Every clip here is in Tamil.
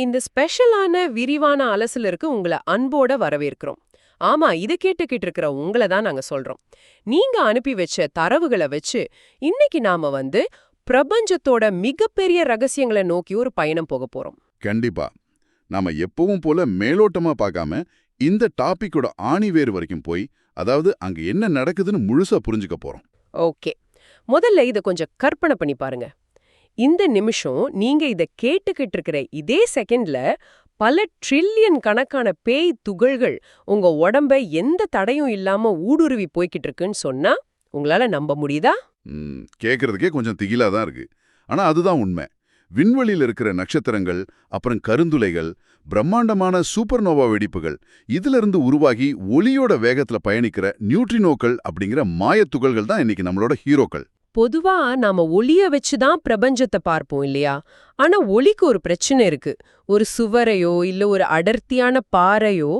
இந்த ஸ்பெஷலான விரிவான அலசலருக்கு உங்களை அன்போட வரவேற்கிறோம். ஆமா, இதை கேட்டுக்கிட்டு இருக்கிற உங்களை தான் நாங்க சொல்றோம். நீங்க அனுப்பி வச்ச தரவுகளை வச்சு இன்னைக்கு நாம பிரபஞ்சத்தோட மிகப்பெரிய ரகசியங்களை நோக்கி ஒரு பயணம் போக போறோம். கண்டிப்பா. நாம எப்பவும் போல மேலோட்டமா பார்க்காம இந்த டாபிக்கோட ஆணிவேர் வரைக்கும் போய், அதாவது அங்க என்ன நடக்குதுன்னு முழுசா புரிஞ்சுக்க போறோம். ஓகே, முதல்ல இதை கொஞ்சம் கற்பனை பண்ணி பாருங்க. இந்த நிமிஷம் நீங்க இத கேட்டுக்கிட்டு இருக்கிற இதே செகண்ட்ல பல ட்ரில்லியன் கணக்கான பேய் துகள்கள் உங்க உடம்ப எந்த தடையும் இல்லாம ஊடுருவி போய்கிட்டு இருக்குன்னு சொன்னா உங்களால நம்ப முடியுதா? கேட்கறதுக்கே கொஞ்சம் திகிலா தான் இருக்கு. ஆனா அதுதான் உண்மை. விண்வெளியில் இருக்கிற நட்சத்திரங்கள், அப்புறம் கருந்துளைகள், பிரம்மாண்டமான சூப்பர்னோவா வெடிப்புகள், இதுல இருந்து உருவாகி ஒளியோட வேகத்துல பயணிக்கிற நியூட்ரினோக்கள் அப்படிங்கிற மாயத்துகள்கள் தான் இன்னைக்கு நம்மளோட ஹீரோக்கள். பொதுவா நாம ஒளிய வச்சுதான் பிரபஞ்சத்தை பார்ப்போம் இல்லையா? ஆனா ஒளிக்கு ஒரு பிரச்சனை இருக்கு. ஒரு சுவரையோ இல்ல ஒரு அடர்த்தியான பாறையோ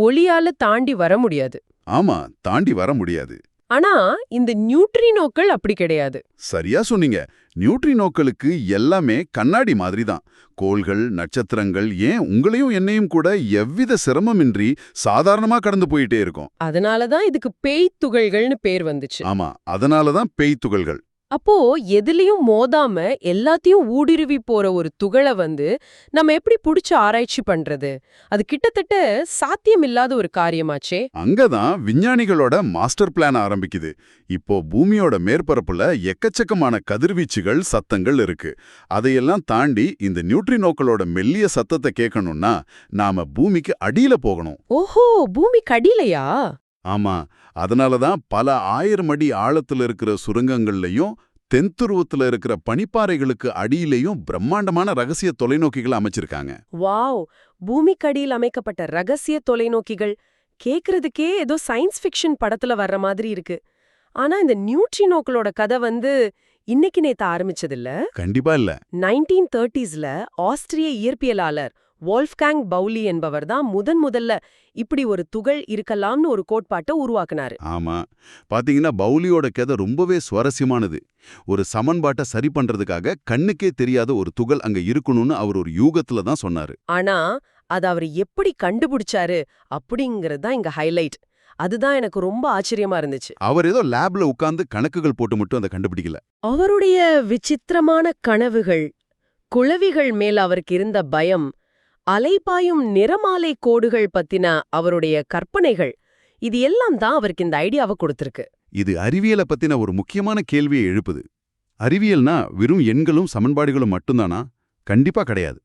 ஒளியால தாண்டி வர முடியாது. ஆமா, தாண்டி வர முடியாது. ஆனா இந்த நியூட்ரினோக்கள் அப்படி கிடையாது. சரியா சொன்னீங்க. நியூட்ரினோக்களுக்கு எல்லாமே கண்ணாடி மாதிரி தான். கோள்கள், நட்சத்திரங்கள், ஏன் உங்களையும் என்னையும் கூட எவ்வித சிரமமின்றி சாதாரணமா கடந்து போயிட்டே இருக்கும். அதனாலதான் இதுக்கு பேய் துகள்கள்னு பேர் வந்துச்சு. ஆமா, அதனாலதான் பேய் துகள்கள். அப்போ எதுலயும் மோதாம எல்லாத்தையும் ஊடுருவி போற ஒரு துகளை நம்ம எப்படி புடிச்சு ஆராய்ச்சி பண்றது? அது கிட்டத்தட்ட சாத்தியமில்லாத ஒரு காரியமாச்சே. அங்கதான் விஞ்ஞானிகளோட மாஸ்டர் பிளான் ஆரம்பிக்குது. இப்போ பூமியோட மேற்பரப்புல எக்கச்சக்கமான கதிர்வீச்சுகள், சத்தங்கள் இருக்கு. அதையெல்லாம் தாண்டி இந்த நியூட்ரினோக்களோட மெல்லிய சத்தத்தை கேட்கணும்னா நாம பூமிக்கு அடியில போகணும். ஓஹோ, பூமிக்கு அடியிலையா? ஆமா, அதனாலதான் பல 1000 அடி ஆழத்துல இருக்கிற சுரங்கங்கள்லயும் தென்துருவத்துல இருக்கிற பனிப்பாறைகளுக்கு அடியிலையும் பிரம்மாண்டமான ரகசிய தொலைநோக்கிகள் அமைச்சிருக்காங்க. வாவ், பூமிக்கடியில் அமைக்கப்பட்ட ரகசிய தொலைநோக்கிகள் கேக்குறதுக்கே ஏதோ சயின்ஸ் ஃபிக்ஷன் படத்துல வர்ற மாதிரி இருக்கு. ஆனா இந்த நியூட்ரினோக்களோட கதை இன்னைக்கு நேத்து ஆரம்பிச்சதில்ல. கண்டிப்பா இல்ல. 1930ஸ்ல ஆஸ்திரிய இயற்பியலாளர் வால்ஃப்காங் பவுலி என்பவர் தான் முதல்ல இப்படி ஒரு துகள் இருக்கலாம்னு ஒரு கோட்பாட்டை உருவாக்குனாரு. ஆமா, பாத்தீங்கன்னா பவுலியோட கதை ரொம்பவே சுவாரஸ்யமானது. ஒரு சமன்பாட்டை சரி பண்றதுக்காக கண்ணுக்கே தெரியாத ஒரு துகள் அங்க இருக்கணும்னு அவர் ஒரு யூகத்துல தான் சொன்னாரு. ஆனா அது அவர் எப்படி கண்டுபிடிச்சாரு அப்படிங்கறது தான் இங்க ஹைலைட். அதுதான் எனக்கு ரொம்ப ஆச்சரியமா இருந்துச்சு. அவர் ஏதோ லேப்ல உட்கார்ந்து கணக்குகள் போட்டு மட்டும் அதை கண்டுபிடிக்கல. அவருடைய விசித்திரமான கனவுகள், குளவிகள் மேல் அவருக்கு இருந்த பயம், அலைபாயும் நிறமாலை கோடுகள் பத்தின அவருடைய கற்பனைகள், இது எல்லாம் தான் அவருக்கு இந்த ஐடியாவை கொடுத்திருக்கு. இது அறிவியலை பத்தின ஒரு முக்கியமான கேள்வியை எழுப்புது. அறிவியல்னா வெறும் எண்களும் சமன்பாடுகளும் மட்டும்தானா? கண்டிப்பா கிடையாது.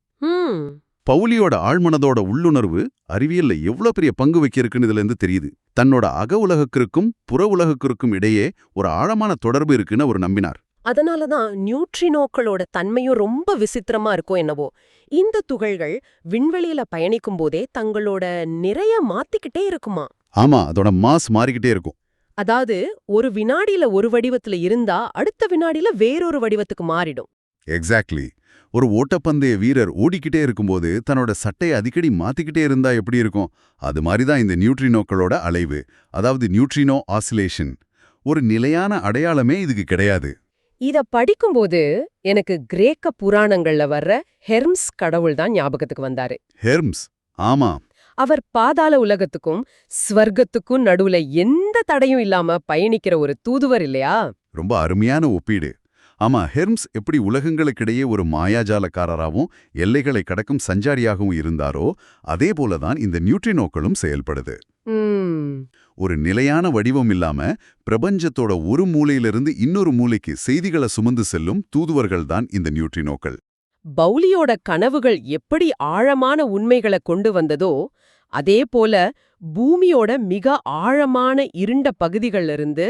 பவுலியோட ஆழ்மனதோட உள்ளுணர்வு அறிவியல்ல எவ்வளவு பெரிய பங்கு வைக்கிறதுன்னு இதுல இருந்து தெரியுது. தன்னோட அக உலகத்திற்கும் புற உலகத்திற்கும் இடையே ஒரு ஆழமான தொடர்பு இருக்குன்னு அவர் நம்பினார். அதனாலதான் நியூட்ரினோக்களோட தன்மையும் ரொம்ப விசித்திரமா இருக்கும் என்னவோ. இந்த துகள்கள் விண்வெளியில பயணிக்கும் போதே தங்களோட நிறைய மாத்திக்கிட்டே இருக்குமா? ஆமா, அதோட மாஸ் மாறிக்கிட்டே இருக்கும். அதாவது ஒரு வினாடியில ஒரு வடிவத்துல இருந்தா அடுத்த வினாடியில வேறொரு வடிவத்துக்கு மாறிடும். எக்ஸாக்ட்லி. ஒரு ஓட்டப்பந்தய வீரர் ஓடிக்கிட்டே இருக்கும்போது தன்னோட சட்டையை அடிக்கடி மாத்திக்கிட்டே இருந்தா எப்படி இருக்கும்? அது மாதிரிதான் இந்த நியூட்ரினோக்களோட அலைவு, அதாவது நியூட்ரினோ ஆசிலேஷன். ஒரு நிலையான அடையாளமே இதுக்கு கிடையாது. இத படிக்கும்போது எனக்கு கிரேக்க புராணங்கள்ல வர்ற ஹெர்ம்ஸ் கடவுள் தான் ஞாபகத்துக்கு வந்தாரு. ஹெர்ம்ஸ், ஆமா. அவர் பாதாள உலகத்துக்கும் ஸ்வர்க்கத்துக்கும் நடுவுல எந்த தடையும் இல்லாம பயணிக்கிற ஒரு தூதுவர் இல்லையா? ரொம்ப அருமையான ஒப்பீடு. ஆமா, ஹெர்ம்ஸ் எப்படி உலகங்களுக்கிடையே ஒரு மாயாஜாலக்காரராகவும் எல்லைகளை கடக்கும் சஞ்சாரியாகவும் இருந்தாரோ அதே போலதான் இந்த நியூட்ரினோக்களும் செயல்படுது. ஒரு நிலையான வடிவம் இல்லாம பிரபஞ்சத்தோட ஒரு மூலையிலிருந்து இன்னொரு மூலைக்கு செய்திகளை சுமந்து செல்லும் தூதுவர்கள் தான் இந்த நியூட்ரினோக்கள். பவுலியோட கனவுகள் எப்படி ஆழமான உண்மைகளை கொண்டு வந்ததோ அதே போல பூமியோட மிக ஆழமான இருண்ட பகுதிகள்ல இருந்து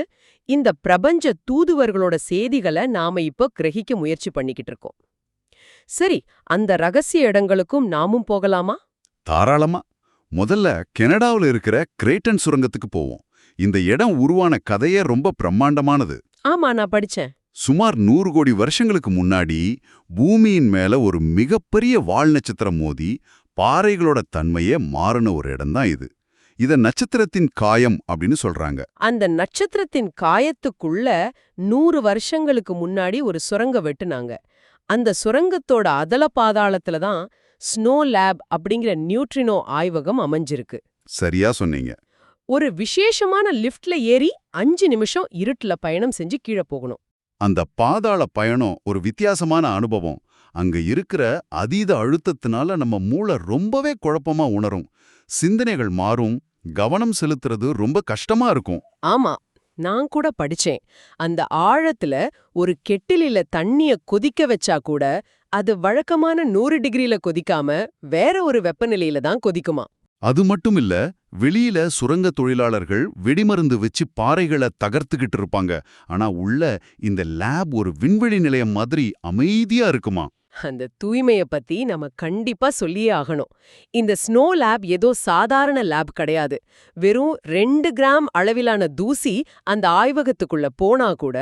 இந்த பிரபஞ்ச தூதுவர்களோட செய்திகளை நாம இப்போ கிரகிக்க முயற்சி பண்ணிக்கிட்டு இருக்கோம். சரி, அந்த ரகசிய இடங்களுக்கும் நாமும் போகலாமா? தாராளமா. முதல்ல கனடாவில் இருக்கிற கிரேட்டன் சுரங்கத்துக்கு போவோம். இந்த இடம் உருவான கதையே ரொம்ப பிரம்மாண்டமானது. ஆமா, நான் படிச்சேன். சுமார் 100 கோடி வருஷங்களுக்கு முன்னாடி பூமியின் மேல ஒரு மிகப்பெரிய வால் நட்சத்திரம் மோதி பாறைகளோட தன்மையே மாறின ஒரு இடம்தான் இது. இத நட்சத்திரத்தின் காயம் அப்படின்னு சொல்றாங்க. அந்த நட்சத்திரத்தின் காயத்துக்குள்ள 100 வருஷங்களுக்கு முன்னாடி ஒரு சுரங்க வெட்டுனாங்க. அந்த சுரங்கத்தோட அதல பாதாளத்துல தான் ஸ்னோ லேப் அப்படிங்கிற நியூட்ரினோ ஆய்வகம் அமைஞ்சிருக்கு. சரியா சொன்னீங்க. ஒரு விசேஷமான லிஃப்ட்ல ஏறி 5 நிமிஷம் இருட்டுல பயணம் செஞ்சு கீழே போகணும். அந்த பாதாள பயணம் ஒரு வித்தியாசமான அனுபவம். அங்க இருக்கிற அதீத அழுத்தத்தினால நம்ம மூளை ரொம்பவே குழப்பமா உணரும். சிந்தனைகள் மாறும், கவனம் செலுத்துறது ரொம்ப கஷ்டமா இருக்கும். ஆமா, நான் கூட படிச்சேன். அந்த ஆழத்துல ஒரு கெட்டிலில தண்ணிய கொதிக்க வச்சா கூட அது வழக்கமான 100 டிகிரில கொதிக்காம வேற ஒரு வெப்பநிலையில தான் கொதிக்குமா. அது மட்டும் இல்ல, வெளியில சுரங்க தொழிலாளர்கள் வெடிமருந்து வச்சு பாறைகளை தகர்த்துக்கிட்டு இருப்பாங்க. ஆனா உள்ள இந்த லேப் ஒரு விண்வெளி நிலையம் மாதிரி அமைதியா இருக்குமா. அந்த தூய்மைய பத்தி நம்ம கண்டிப்பா சொல்லியே ஆகணும். இந்த ஸ்னோ லேப் ஏதோ சாதாரண லேப் கிடையாது. வெறும் 2 கிராம் அளவிலான தூசி அந்த ஆய்வகத்துக்குள்ள போனா கூட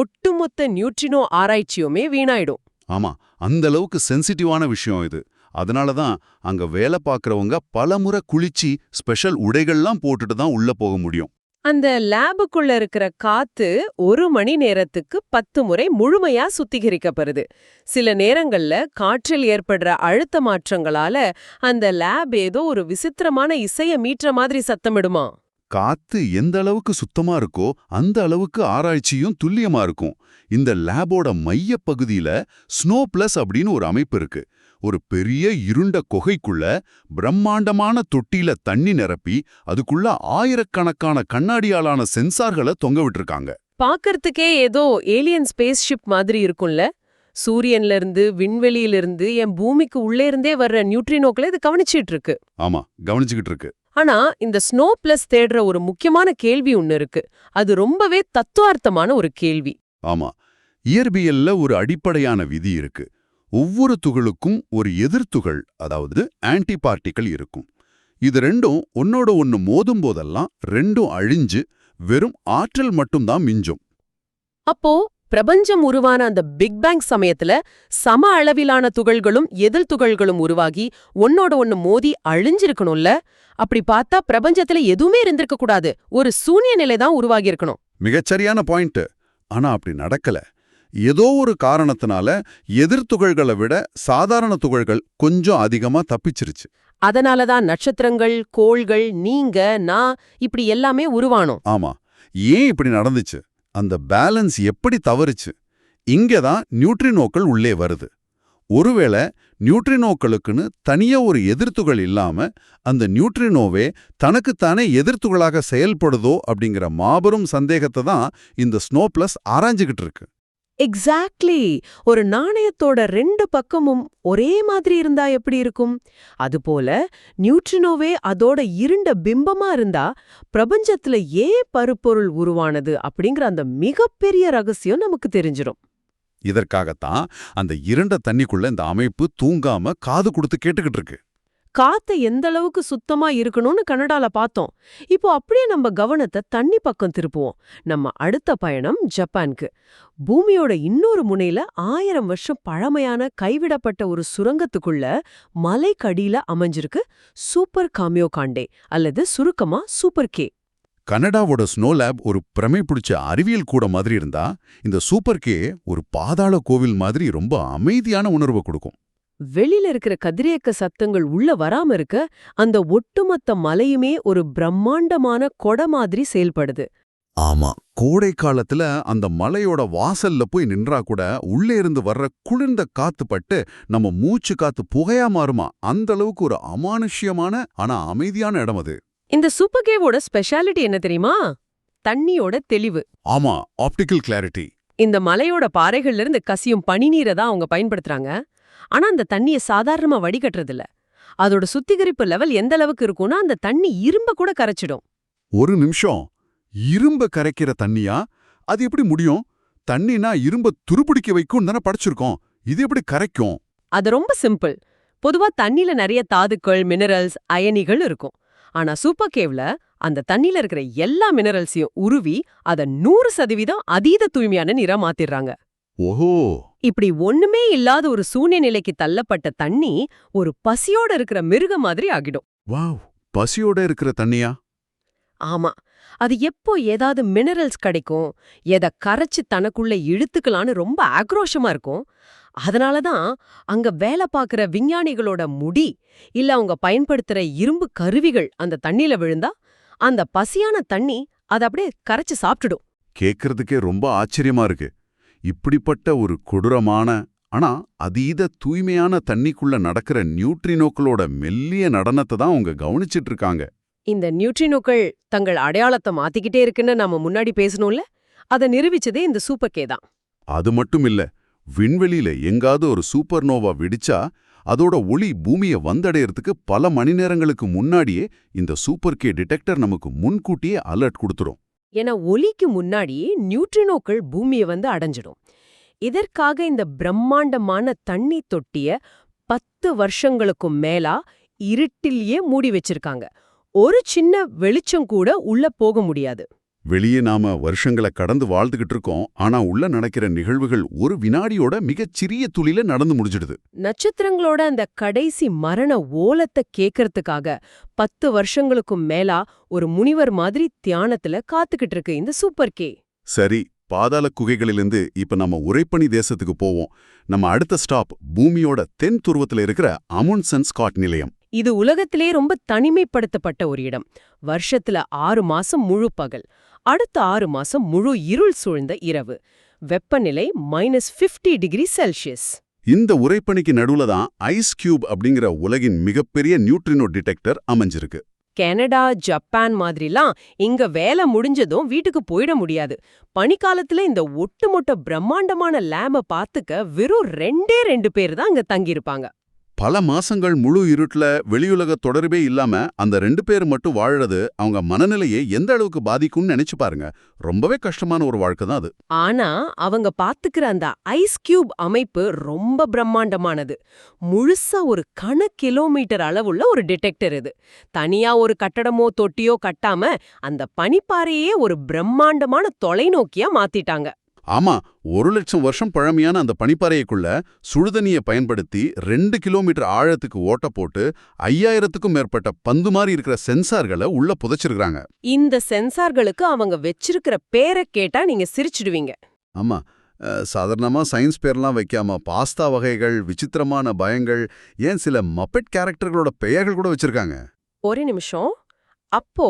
ஒட்டுமொத்த நியூட்ரினோ ஆராய்ச்சியுமே வீணாயிடும். ஆமா, அந்த அளவுக்கு சென்சிட்டிவான விஷயம் இது. அதனால தான் அங்க வேலை பார்க்கறவங்க பலமுறை குளிச்சு ஸ்பெஷல் உடைகள்லாம் போட்டுட்டு தான் உள்ள போக முடியும். அந்த லேபுக்குள்ள இருக்கிற காத்து 1 மணி நேரத்துக்கு 10 முறை முழுமையா சுத்திகரிக்கப்படுது. சில நேரங்கள்ல காற்றில் ஏற்படுற அழுத்த மாற்றங்களால அந்த லேப் ஏதோ ஒரு விசித்திரமான இசைய மீட்ற மாதிரி சத்தமிடுமா. காத்து எந்த அளவுக்கு சுத்தமா இருக்கோ அந்த அளவுக்கு ஆராய்ச்சியும் துல்லியமா இருக்கும். இந்த லேபோட மைய பகுதியில ஸ்னோ பிளஸ் அப்படின்னு ஒரு அமைப்பு இருக்கு. ஒரு பெரிய இருண்ட குகைக்குள்ள பிரம்மாண்டமான தொட்டியில தண்ணி நிரப்பி அதுக்குள்ள ஆயிரக்கணக்கான கண்ணாடியாலான சென்சார்களை தொங்க விட்டுருக்காங்க. பாக்கறதுக்கே ஏதோ ஏலியன் ஸ்பேஸ் ஷிப் மாதிரி இருக்கும்ல. சூரியன்ல இருந்து விண்வெளியிலிருந்து என் பூமிக்கு உள்ளே இருந்தே வர்ற நியூட்ரினோக்களை இது கவனிச்சிட்டு இருக்கு. ஆமா, கவனிச்சுக்கிட்டு இருக்கு. ஆனா இந்த ஸ்னோ பிளஸ் தேடுற ஒரு முக்கியமான கேள்வி ஒன்னு இருக்கு. அது ரொம்பவே தத்துவார்த்தமான ஒரு கேள்வி. ஆமா, இயற்பியல்ல ஒரு அடிப்படையான விதி இருக்கு. ஒவ்வொரு துகளுக்கும் ஒரு எதிர்த்துகள், அதாவது ஆன்டி பார்ட்டிகள் இருக்கும். இது ரெண்டும் ஒன்னோட ஒன்னு மோதும் போதெல்லாம் ரெண்டும் அழிஞ்சு வெறும் ஆற்றல் மட்டும்தான் மிஞ்சும். அப்போ பிரபஞ்சம் உருவான அந்த பிக் பேங் சமயத்துல சம அளவிலான துகள்களும் எதிர் துகள்களும் உருவாகி ஒன்னோட ஒன்னு மோதி அழிஞ்சிருக்கணும்ல. அப்படி பார்த்தா பிரபஞ்சத்துல எதுவுமே இருந்திருக்க கூடாது. ஒரு சூன்ய நிலை தான் உருவாகி இருக்கணும். மிகச்சரியான பாயிண்ட். ஆனா அப்படி நடக்கல. ஏதோ ஒரு காரணத்தினால எதிர்த்துகள்களை விட சாதாரண துகள்கள் கொஞ்சம் அதிகமா தப்பிச்சிருச்சு. அதனாலதான் நட்சத்திரங்கள், கோள்கள், நீங்க, நான் இப்படி எல்லாமே உருவானோம். ஆமா, ஏன் இப்படி நடந்துச்சு? அந்த பேலன்ஸ் எப்படி தவறுச்சு? இங்கதான் நியூட்ரினோக்கள் உள்ளே வருது. ஒருவேளை நியூட்ரினோக்களுக்குன்னு தனியா ஒரு எதிர்த்துகள் இல்லாம அந்த நியூட்ரினோவே தனக்குத்தானே எதிர்த்துகளாக செயல்படுதோ அப்படிங்கிற மாபெரும் சந்தேகத்தை தான் இந்த ஸ்னோ பிளஸ் ஆராய்ஞ்சுகிட்டு இருக்கு. எக்ஸாக்ட்லி. ஒரு நாணயத்தோட 2 பக்கமும் ஒரே மாதிரி இருந்தா எப்படி இருக்கும்? அதுபோல நியூட்ரினோவே அதோட இருண்ட பிம்பமா இருந்தா பிரபஞ்சத்துல ஏன் பருப்பொருள் உருவானது அப்படிங்கிற அந்த மிகப்பெரிய ரகசியம் நமக்கு தெரிஞ்சிடும். இதற்காகத்தான் அந்த இருண்ட தண்ணிக்குள்ள இந்த அமைப்பு தூங்காம காது கொடுத்து கேட்டுக்கிட்டு இருக்கு. காத்து எந்த அளவுக்கு சுத்தமா இருக்கணும்னு கனடால பார்த்தோம். இப்போ அப்படியே நம்ம கவனத்தை தண்ணி பக்கம் திருப்புவோம். நம்ம அடுத்த பயணம் ஜப்பானுக்கு. பூமியோட இன்னொரு முனையில 1000 வருஷம் பழமையான கைவிடப்பட்ட ஒரு சுரங்கத்துக்குள்ள மலைக்கடியில அமைஞ்சிருக்கு சூப்பர் காமியோகாண்டே, அல்லது சுருக்கமா சூப்பர் கே. கனடாவோட ஸ்னோ லேப் ஒரு பிரமை பிடிச்ச அறிவியல் கூட மாதிரி இருந்தா, இந்த சூப்பர் கே ஒரு பாதாள கோவில் மாதிரி ரொம்ப அமைதியான உணர்வை கொடுக்கும். வெளியில இருக்கிற கதிரியக்க சத்தங்கள் உள்ள வராம இருக்க அந்த ஒட்டுமொத்த மலையுமே ஒரு பிரம்மாண்டமான கொடை மாதிரி செயல்படுது. ஆமா, கோடை காலத்துல அந்த மலையோட வாசல்ல போய் நின்றா கூட உள்ளே இருந்து வர்ற குளிர்ந்த காத்து பட்டு நம்ம மூச்சு காத்து புகையா மாறுமா. அந்த அளவுக்கு ஒரு அமானுஷ்யமான ஆனா அமைதியான இடம் அது. இந்த சூப்பர் கேவோட ஸ்பெஷாலிட்டி என்ன தெரியுமா? தண்ணியோட தெளிவு. ஆமா, ஆப்டிக்கல் கிளாரிட்டி. இந்த மலையோட பாறைகள்ல இருந்து கசியும் பனிநீரை தான் அவங்க பயன்படுத்துறாங்க. ஆனா அந்த தண்ணிய சாதாரணமா வடிகட்டுறதில்ல. அதோட சுத்திகரிப்பு லெவல் எந்த அளவுக்கு இருக்கும்னா அந்த தண்ணி இரும்ப கூட கரைச்சிடும். ஒரு நிமிஷம், இரும்ப கரைக்கிற தண்ணியா? அது எப்படி முடியும்? தண்ணினா இரும்ப துருப்பிடிக்க வைக்கும் தானே படிச்சிருக்கோம். இது எப்படி கரைக்கும்? அது ரொம்ப சிம்பிள். பொதுவா தண்ணில நிறைய தாதுக்கள், மினரல்ஸ், அயனிகள் இருக்கும். ஆனா சூப்பர் கேவ்ல அந்த தண்ணில இருக்கிற எல்லா மினரல்ஸையும் உருவி அதை 100% அதீத தூய்மையான நீரா மாத்திடுறாங்க. ஓஹோ! இப்படி ஒண்ணுமே இல்லாத ஒரு சூன்ய நிலைக்கு தள்ளப்பட்ட தண்ணி ஒரு பசியோட இருக்கிற மிருகம் மாதிரி ஆகிடும். வாவ், பசியோட இருக்கிற தண்ணியா? ஆமா, அது எப்போ ஏதாவது மினரல்ஸ் கிடைக்கும், எதை கரைச்சு தனக்குள்ள இழுத்துக்கலான்னு ரொம்ப ஆக்ரோஷமா இருக்கும். அதனால தான் அங்க வேலை பார்க்குற விஞ்ஞானிகளோட முடி இல்ல அவங்க பயன்படுத்துற இரும்பு கருவிகள் அந்த தண்ணியில விழுந்தா அந்த பசியான தண்ணி அதை அப்படியே கரைச்சு சாப்பிட்டுடும். கேட்கறதுக்கே ரொம்ப ஆச்சரியமா இருக்கு. இப்படிப்பட்ட ஒரு கொடூரமான ஆனா அதீத தூய்மையான தண்ணிக்குள்ள நடக்கிற நியூட்ரினோக்களோட மெல்லிய நடனத்தை தான் அவங்க கவனிச்சிட்டு இருக்காங்க. இந்த நியூட்ரினோக்கள் தங்கள் அடையாளத்தை மாத்திக்கிட்டே இருக்குன்னு நாம முன்னாடி பேசணும்ல, அதை நிரூபிச்சதே இந்த சூப்பர் கே தான். அது மட்டும் இல்ல, விண்வெளியில எங்காவது ஒரு சூப்பர் நோவா வெடிச்சா அதோட ஒளி பூமியை வந்தடையறதுக்கு பல மணி நேரங்களுக்கு முன்னாடியே இந்த சூப்பர் கே டிடெக்டர் நமக்கு முன்கூட்டியே அலர்ட் கொடுத்துரும். ஏன்னா ஒலிக்கு முன்னாடியே நியூட்ரினோக்கள் பூமியை வந்து அடைஞ்சிடும். இதற்காக இந்த பிரம்மாண்டமான தண்ணி தொட்டிய 10 வருஷங்களுக்கும் மேலா இருட்டிலேயே மூடி வச்சிருக்காங்க. ஒரு சின்ன வெளிச்சம் கூட உள்ள போக முடியாது. வெளியே நாம வருஷங்களை கடந்து வாழ்ந்துகிட்டு இருக்கோம், ஆனா உள்ள நடக்கிற நிகழ்வுகள் ஒரு வினாடியோட மிகச் சிறிய துளில நடந்து முடிஞ்சிடுது. நட்சத்திரங்களோட அந்த கடைசி மரண ஓலத்தை கேட்கறதுக்காக 10 வருஷங்களுக்கும் மேலா ஒரு முனிவர் மாதிரி தியானத்துல காத்துக்கிட்டு இருக்கு இந்த சூப்பர் கே. சரி, பாதாள குகைகளிலிருந்து இப்ப நம்ம உறைபனி தேசத்துக்கு போவோம். நம்ம அடுத்த ஸ்டாப் பூமியோட தென் துருவத்துல இருக்கிற அமுண்ட்சன் ஸ்காட் நிலையம். இது உலகத்திலே ரொம்ப தனிமைப்படுத்தப்பட்ட ஒரு இடம். வருஷத்துல 6 மாசம் முழு பகல், அடுத்த 6 மாசம் முழு இருள் சூழ்ந்த இரவு. வெப்பநிலை -50°C. இந்த உறைபனிக்கு நடுவுல தான் ஐஸ் கியூப் அப்படிங்கிற உலகின் மிகப்பெரிய நியூட்ரினோ டிடெக்டர் அமைஞ்சிருக்கு. கனடா, ஜப்பான் மாதிரிலாம் இங்க வேலை முடிஞ்சதும் வீட்டுக்கு போயிட முடியாது. பனிக்காலத்துல இந்த ஒட்டுமொட்ட பிரம்மாண்டமான லேம்ப பாத்துக்க வெறும் 2 பேர் தான் அங்க தங்கியிருப்பாங்க. பல மாசங்கள் முழு இருட்டுல வெளியுலக தொடர்பே இல்லாம அந்த 2 பேர் மட்டும் வாழறது அவங்க மனநிலையை எந்த அளவுக்கு பாதிக்கும்னு நினைச்சு பாருங்க. ரொம்பவே கஷ்டமான ஒரு வாழ்க்கை தான் அது. ஆனா அவங்க பாத்துக்கிற அந்த ஐஸ் கியூப் அமைப்பு ரொம்ப பிரம்மாண்டமானது. முழுசா ஒரு கிலோமீட்டர் அளவுள்ள ஒரு டிடெக்டர் இது. தனியா ஒரு கட்டடமோ தொட்டியோ கட்டாம அந்த பனிப்பாறையே ஒரு பிரம்மாண்டமான தொலைநோக்கியா மாத்திட்டாங்க. ஆமா, 1,00,000 வருஷம் பழமையான அந்த பனிப்பாறைக்குள்ள சுடுதண்ணியை பயன்படுத்தி 2 கிலோமீட்டர் ஆழத்துக்கு ஓட்ட போட்டு 5000க்கும் மேற்பட்ட பந்து மாதிரி இருக்கிற சென்சார்களை உள்ள புதைச்சிருக்காங்க. இந்த சென்சார்களுக்கு அவங்க வச்சிருக்கிற பேரை கேட்டா நீங்க சிரிச்சிடுவீங்க. ஆமா, சாதாரணமா சயின்ஸ் பேர்லாம் வைக்காம பாஸ்தா வகைகள், விசித்திரமான பயங்கள், ஏன் சில மப்பெட் கேரக்டர்களோட பெயர்கள் கூட வச்சிருக்காங்க. ஒரு நிமிஷம். அப்போ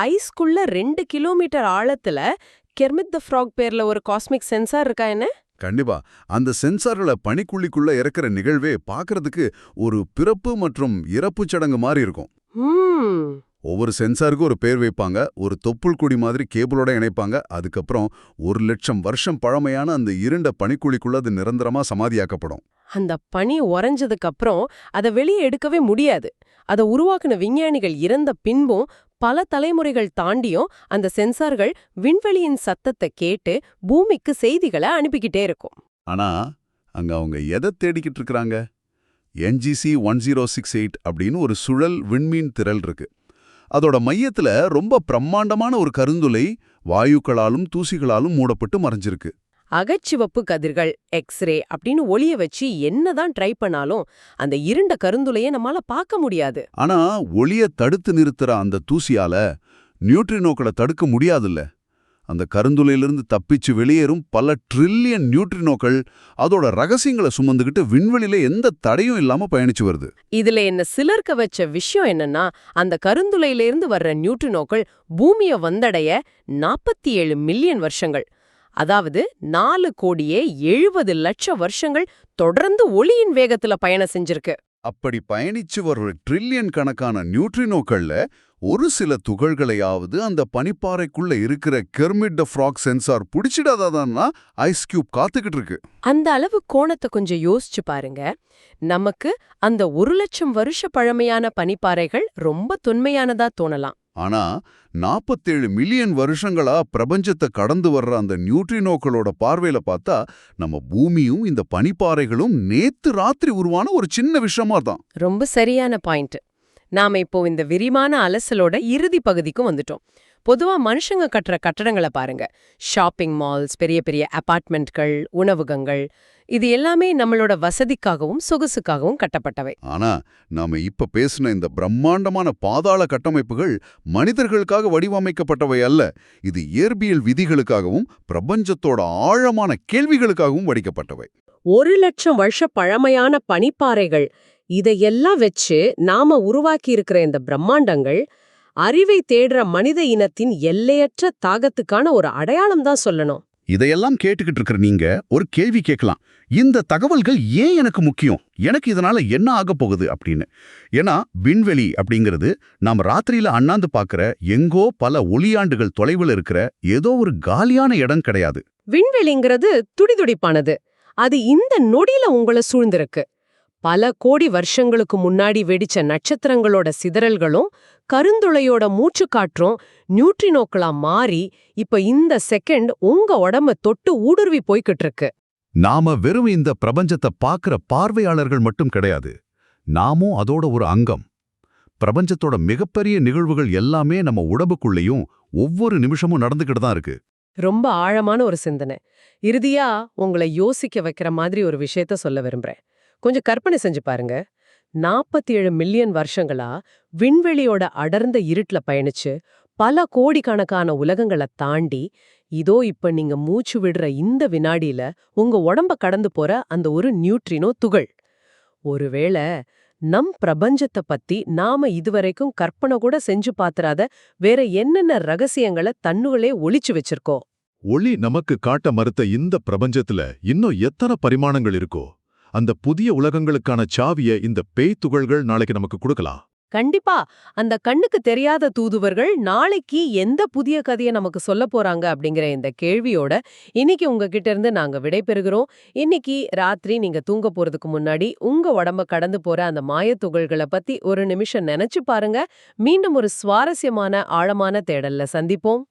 ஐஸ்குள்ள 2 கிலோமீட்டர் ஆழத்துல கெர்மிட் தி ஃப்ராக் பேர்ல ஒரு காஸ்மிக் சென்சார் இருக்கா என்ன? கண்டிப்பா. அந்த சென்சார்களை பனிக்குள்ளிக்குள்ள இறக்குற நிகழ்வே பார்க்கறதுக்கு ஒரு பிறப்பு மற்றும் இறப்பு சடங்கு மாதிரி இருக்கும். ஒவ்வொரு சென்சாருக்கும் ஒரு பேர் வைப்பாங்க, ஒரு தொப்புள் கொடி மாதிரி கேபிளோட இணைப்பாங்க. அதுக்கப்புறம் 1,00,000 வருஷம் பழமையான அந்த இருண்ட பனிக்குழிக்குள்ள அது நிரந்தரமா சமாதியாக்கப்படும். அந்த பனி உறைஞ்சதுக்கு அப்புறம் அதை வெளியே எடுக்கவே முடியாது. அதை உருவாக்குன விஞ்ஞானிகள் இறந்த பின்பும் பல தலைமுறைகள் தாண்டியும் அந்த சென்சார்கள் விண்வெளியின் சத்தத்தை கேட்டு பூமிக்கு செய்திகளை அனுப்பிக்கிட்டே இருக்கும். ஆனா அங்க அவங்க எதை தேடிக்கிட்டு இருக்கிறாங்க? NGC 1068 அப்படின்னு ஒரு சுழல் விண்மீன் திரள் இருக்கு. அதோட மையத்துல ரொம்ப பிரம்மாண்டமான ஒரு கருந்துளை வாயுக்களாலும் தூசிகளாலும் மூடப்பட்டு மறைஞ்சிருக்கு. அகச்சிவப்பு கதிர்கள், எக்ஸ்ரே அப்படின்னு ஒளிய வச்சு என்னதான் ட்ரை பண்ணாலும் அந்த இருண்ட கருந்துளைய நம்மால பார்க்க முடியாது. ஆனா ஒளிய தடுத்து நிறுத்துற அந்த தூசியால நியூட்ரினோக்களை தடுக்க முடியாதுல்ல. அந்த கருந்துளையிலிருந்து தப்பிச்சு வெளியேறும் பல ட்ரில்லியன் நியூட்ரினோக்கள் அதோட ரகசியங்களை சுமந்துகிட்டு விண்வெளியில எந்த தடையும் இல்லாம பயணிச்சு வருது. இதுல என்ன சிலர்க்க வச்ச விஷயம் என்னன்னா, அந்த கருந்துளையிலிருந்து வர்ற நியூட்ரினோக்கள் பூமியை வந்தடைய 47 மில்லியன் வருஷங்கள், அதாவது 4,70,00,000 வருஷங்கள் தொடர்ந்து ஒளியின் வேகத்துல பயணம் செஞ்சிருக்கு. அப்படி பயணிச்சு வர்ற ட்ரில்லியன் கணக்கான நியூட்ரினோக்கள்ல ஒரு சில துகள்களையாவது அந்த பனிப்பாறைக்குள்ள இருக்கிற கெர்மிட் தி ஃப்ராக் சென்சார் பிடிச்சிடாதான்னா ஐஸ் கியூப் காத்துக்கிட்டு இருக்கு. அந்த அளவு கோணத்தை கொஞ்சம் யோசிச்சு பாருங்க. நமக்கு அந்த 1,00,000 வருஷ பழமையான பனிப்பாறைகள் ரொம்ப தொன்மையானதா தோணலாம். ஆனா 47 மில்லியன் வருஷங்களா பிரபஞ்சத்தை கடந்து வர்ற அந்த நியூட்ரினோக்களோட பார்வையில பார்த்தா நம்ம பூமியும் இந்த பனிப்பாறைகளும் நேத்து ராத்திரி உருவான ஒரு சின்ன விஷயமா தான். ரொம்ப சரியான பாயிண்ட். நாம இப்போ இந்த விரிவான அலசலோட இறுதி பகுதிக்கும் வந்துட்டோம். பொதுவா மனுஷங்க கட்டுற கட்டடங்களை பாருங்க. ஷாப்பிங் மால்ஸ், பெரிய பெரிய அபார்ட்மெண்ட்கள், உணவகங்கள், இது எல்லாமே நம்மளோட வசதிக்காகவும் சொகுசுக்காகவும் கட்டப்பட்டவை. ஆனா நாம இப்ப பேசின இந்த பிரம்மாண்டமான பாதாள கட்டமைப்புகள் மனிதர்களுக்காக வடிவமைக்கப்பட்டவை அல்ல. இது இயற்பியல் விதிகளுக்காகவும் பிரபஞ்சத்தோட ஆழமான கேள்விகளுக்காகவும் வடிக்கப்பட்டவை. 1,00,000 வருஷ பழமையான பனிப்பாறைகள், இதையெல்லாம் வச்சு நாம உருவாக்கி இருக்கிற இந்த பிரம்மாண்டங்கள் அறிவை தேடுற மனித இனத்தின் எல்லையற்ற தாகத்துக்கான ஒரு அடையாளம் தான் சொல்லணும். இதையெல்லாம் கேட்டுக்கிட்டு இருக்கிற நீங்க ஒரு கேள்வி கேட்கலாம். இந்த தகவல்கள் ஏன் எனக்கு முக்கியம்? எனக்கு இதனால என்ன ஆக போகுது அப்படின்னு. ஏன்னா விண்வெளி அப்படிங்கிறது நாம ராத்திரியில அண்ணாந்து பார்க்கிற எங்கோ பல ஒளியாண்டுகள் தொலைவில் இருக்கிற ஏதோ ஒரு காலியான இடம் கிடையாது. விண்வெளிங்கிறது துடிதுடிப்பானது. அது இந்த நொடியில உங்களை சூழ்ந்திருக்கு. பல கோடி வருஷங்களுக்கு முன்னாடி வெடிச்ச நட்சத்திரங்களோட சிதறல்களும் கருந்துளையோட மூச்சுக்காற்றும் நியூட்ரினோக்களா மாறி இப்ப இந்த செகண்ட் உங்க உடம்ப தொட்டு ஊடுருவி போய்கிட்டு இருக்கு. நாம வெறும் இந்த பிரபஞ்சத்தை பார்க்கிற பார்வையாளர்கள் மட்டும் கிடையாது. நாமும் அதோட ஒரு அங்கம். பிரபஞ்சத்தோட மிகப்பெரிய நிகழ்வுகள் எல்லாமே நம்ம உடம்புக்குள்ளேயும் ஒவ்வொரு நிமிஷமும் நடந்துகிட்டு தான் இருக்கு. ரொம்ப ஆழமான ஒரு சிந்தனை. இறுதியா உங்களை யோசிக்க வைக்கிற மாதிரி ஒரு விஷயத்த சொல்ல விரும்புறேன். கொஞ்சம் கற்பனை செஞ்சு பாருங்க. 47 மில்லியன் வருஷங்களா விண்வெளியோட அடர்ந்த இருட்டுல பயணிச்சு பல கோடிக்கணக்கான உலகங்களை தாண்டி இதோ இப்ப நீங்க மூச்சு விடுற இந்த வினாடியில உங்க உடம்ப கடந்து போற அந்த ஒரு நியூட்ரினோ துகள். ஒருவேளை நம் பிரபஞ்சத்தை பத்தி நாம இதுவரைக்கும் கற்பனை கூட செஞ்சு பாத்திராத வேற என்னென்ன ரகசியங்களை தன்னுகளே ஒளிச்சு வச்சிருக்கோம். ஒளி நமக்கு காட்ட மறுத்த இந்த பிரபஞ்சத்துல இன்னும் எத்தனை பரிமாணங்கள் இருக்கோ, அந்த புதிய உலகங்களுக்கான சாவிய இந்த பேய் துகள்கள் நாளைக்கு நமக்கு கொடுக்கலாம். கண்டிப்பா. அந்த கண்ணுக்கு தெரியாத தூதுவர்கள் நாளைக்கு எந்த புதிய கதையை நமக்கு சொல்ல போறாங்க அப்படிங்கிற இந்த கேள்வியோட இன்னைக்கு உங்ககிட்ட இருந்து நாங்க விடை பெறுகிறோம். இன்னைக்கு ராத்திரி நீங்க தூங்க போறதுக்கு முன்னாடி உங்க உடம்ப கடந்து போற அந்த மாயத் துகள்களை பத்தி ஒரு நிமிஷம் நினைச்சு பாருங்க. மீண்டும் ஒரு சுவாரஸ்யமான ஆழமான தேடல்ல சந்திப்போம்.